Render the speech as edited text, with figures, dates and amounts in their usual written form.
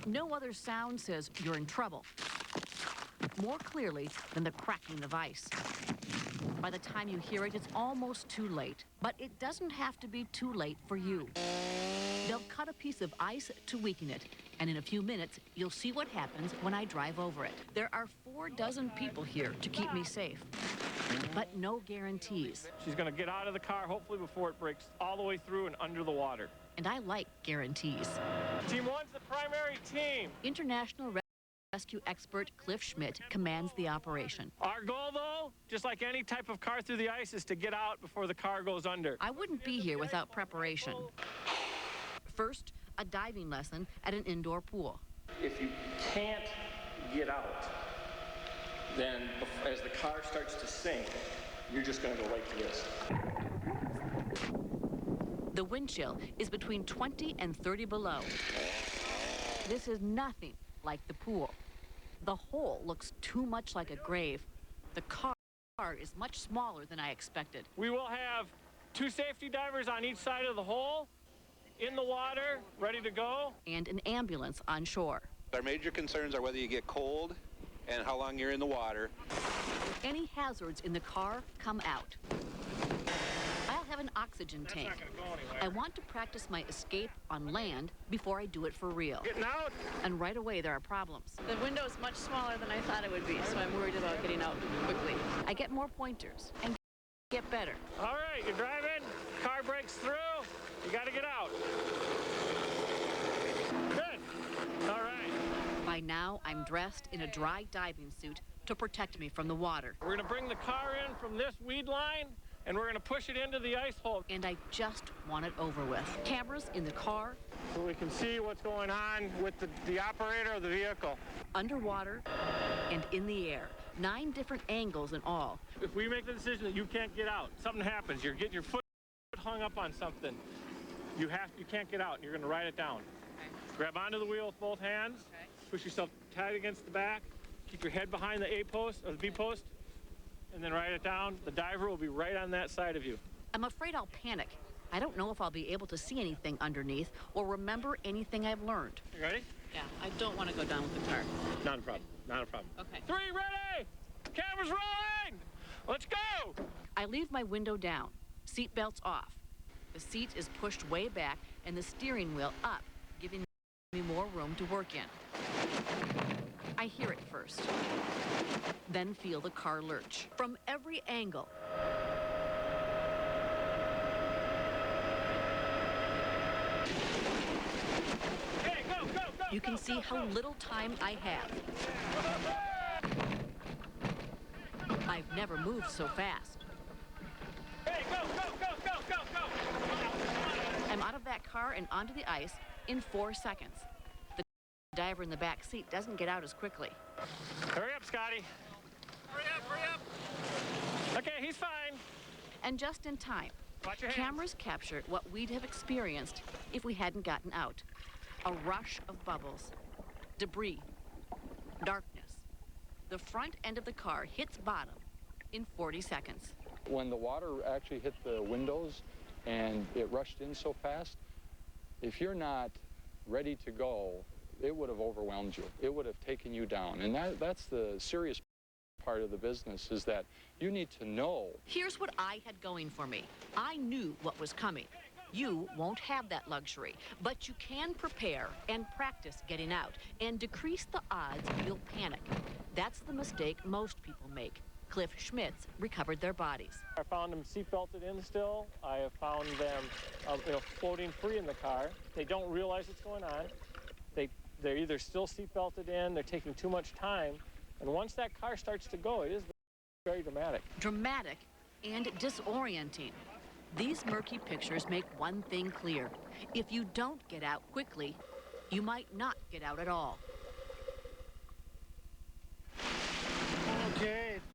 No other sound says you're in trouble more clearly than the cracking of ice. By the time you hear it, it's almost too late. But it doesn't have to be too late for you. They'll cut a piece of ice to weaken it, and in a few minutes, you'll see what happens when I drive over it. There are 4 dozen people here to keep me safe, but no guarantees. She's going to get out of the car, hopefully before it breaks all the way through and under the water. And I like guarantees. Team 1's the primary team. International rescue expert Cliff Schmidt commands the operation. Our goal, though, just like any type of car through the ice, is to get out before the car goes under. I wouldn't be here without preparation. First, a diving lesson at an indoor pool. If you can't get out, then as the car starts to sink, you're just going to go right to this. The wind chill is between 20 and 30 below. This is nothing like the pool. The hole looks too much like a grave. The car is much smaller than I expected. We will have 2 safety divers on each side of the hole, in the water, ready to go. And an ambulance on shore. Our major concerns are whether you get cold and how long you're in the water. Any hazards in the car come out. I'll have an oxygen tank. That's not gonna go anywhere. I want to practice my escape on land before I do it for real. Getting out? And right away there are problems. The window is much smaller than I thought it would be, so I'm worried about getting out quickly. I get more pointers and get better. All right, you're driving, car breaks through, you got to get out. Good. All right. By now, I'm dressed in a dry diving suit to protect me from the water. We're going to bring the car in from this weed line, and we're going to push it into the ice hole. And I just want it over with. Cameras in the car. So we can see what's going on with the operator of the vehicle. Underwater and in the air. 9 different angles in all. If we make the decision that you can't get out, something happens, you're getting your foot hung up on something, you can't get out, and you're going to ride it down. Okay. Grab onto the wheel with both hands, Okay. push yourself tight against the back, keep your head behind the A post or the B post, and then ride it down. The diver will be right on that side of you. I'm afraid I'll panic. I don't know if I'll be able to see anything underneath or remember anything I've learned. You ready? Yeah, I don't want to go down with the car. Not a problem. Not a problem. Okay. 3, ready! Camera's rolling! Let's go! I leave my window down, seat belts off. The seat is pushed way back and the steering wheel up, giving me more room to work in. I hear it first, then feel the car lurch from every angle. Okay, go, go, go! You can see how little time I have. I've never moved so fast. Hey, go, go, go, go, go, go! I'm out of that car and onto the ice in 4 seconds. The diver in the back seat doesn't get out as quickly. Hurry up, Scotty. Hurry up, hurry up. Okay, he's fine. And just in time, Watch your hands. cameras capture what we'd have experienced if we hadn't gotten out. A rush of bubbles, debris, darkness. The front end of the car hits bottom in 40 seconds. When the water actually hit the windows and it rushed in so fast, if you're not ready to go, it would have overwhelmed you. It would have taken you down. And that's the serious part of the business, is that you need to know. Here's what I had going for me. I knew what was coming. You won't have that luxury, but you can prepare and practice getting out and decrease the odds you'll panic. That's the mistake most people make. Cliff Schmidt's recovered their bodies. I found them seatbelted in still. I have found them floating free in the car. They don't realize what's going on. They're either still seatbelted in, they're taking too much time, and once that car starts to go, it is very dramatic. Dramatic and disorienting. These murky pictures make one thing clear. If you don't get out quickly, you might not get out at all. Okay.